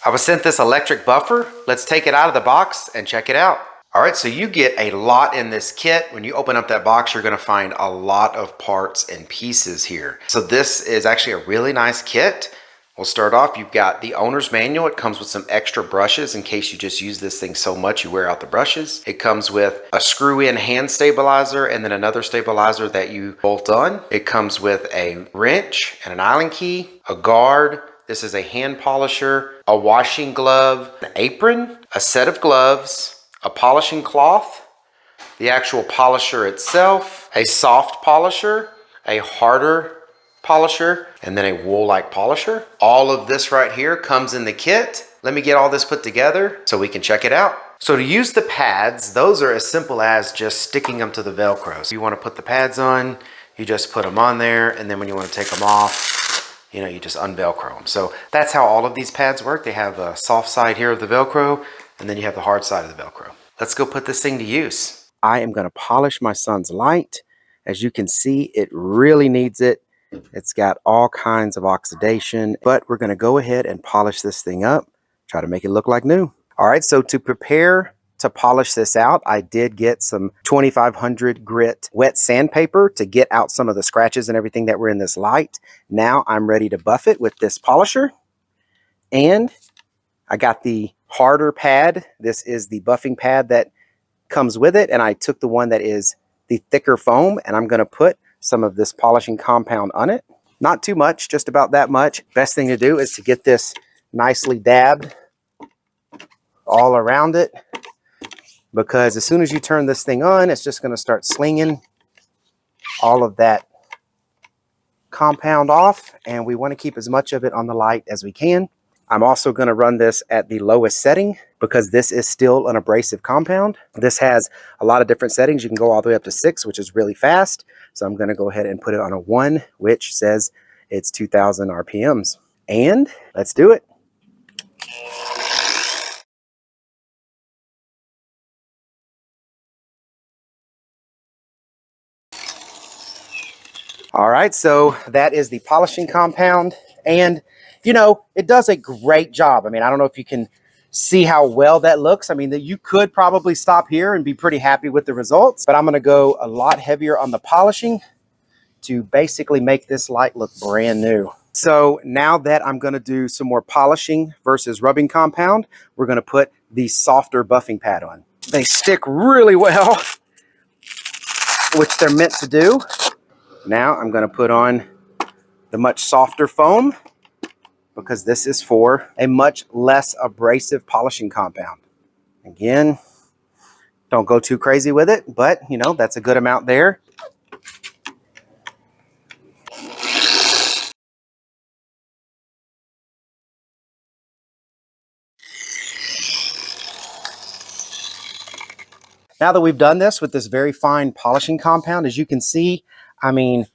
I was sent this electric buffer. Let's take it out of the box and check it out. All right, so you get a lot in this kit. When you open up that box, you're gonna find a lot of parts and pieces here. So this is actually a really nice kit. We'll start off, you've got the owner's manual. It comes with some extra brushes in case you just use this thing so much you wear out the brushes. It comes with a screw-in hand stabilizer and then another stabilizer that you bolt on. It comes with a wrench and an Allen key, a guard. This is a hand polisher, a washing glove, an apron, a set of gloves, a polishing cloth, the actual polisher itself, a soft polisher, a harder polisher, and then a wool-like polisher. All of this right here comes in the kit. Let me get all this put together so we can check it out. So to use the pads, those are as simple as just sticking them to the Velcro. So you want to put the pads on, you just put them on there, and then when you want to take them off, you know, you just unvelcro them. So that's how all of these pads work. They have a soft side here of the Velcro, and then you have the hard side of the Velcro. Let's go put this thing to use. I am going to polish my son's light. As you can see, it really needs it. It's got all kinds of oxidation, but we're going to go ahead and polish this thing up, try to make it look like new. All right, so to prepare to polish this out, I did get some 2500 grit wet sandpaper to get out some of the scratches and everything that were in this light. Now I'm ready to buff it with this polisher, and I got the harder pad. This is the buffing pad that comes with it, and I took the one that is the thicker foam, and I'm going to put some of this polishing compound on it. Not too much, just about that much. Best thing to do is to get this nicely dabbed all around it, because as soon as you turn this thing on, it's just going to start slinging all of that compound off, and we want to keep as much of it on the light as we can. I'm also going to run this at the lowest setting because this is still an abrasive compound. This has a lot of different settings. You can go all the way up to 6, which is really fast. So I'm going to go ahead and put it on a 1, which says it's 2000 RPMs. And let's do it. All right, so that is the polishing compound. And you know, it does a great job. I mean, I don't know if you can see how well that looks. I mean, you could probably stop here and be pretty happy with the results, but I'm going to go a lot heavier on the polishing to basically make this light look brand new. So now that I'm going to do some more polishing versus rubbing compound, we're going to put the softer buffing pad on. They stick really well, which they're meant to do. Now I'm going to put on the much softer foam, because this is for a much less abrasive polishing compound. Again, don't go too crazy with it, but you know, that's a good amount there. Now that we've done this with this very fine polishing compound, as you can see, I mean,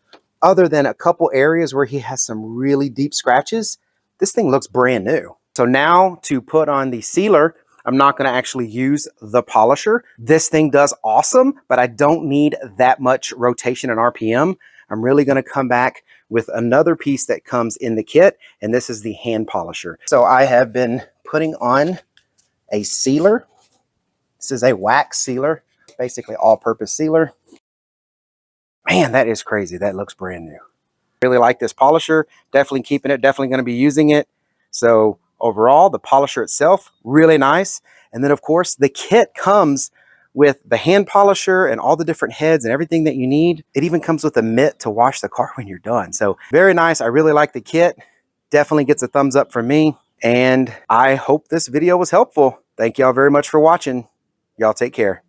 other than a couple areas where he has some really deep scratches, this thing looks brand new. So now to put on the sealer, I'm not going to actually use the polisher. This thing does awesome, but I don't need that much rotation and RPM. I'm really going to come back with another piece that comes in the kit, and this is the hand polisher. So I have been putting on a sealer. This is a wax sealer, basically all-purpose sealer. Man, that is crazy. That looks brand new. Really like this polisher. Definitely keeping it. Definitely going to be using it. So overall, the polisher itself, really nice. And then, of course, the kit comes with the hand polisher and all the different heads and everything that you need. It even comes with a mitt to wash the car when you're done. So very nice. I really like the kit. Definitely gets a thumbs up from me. And I hope this video was helpful. Thank y'all very much for watching. Y'all take care.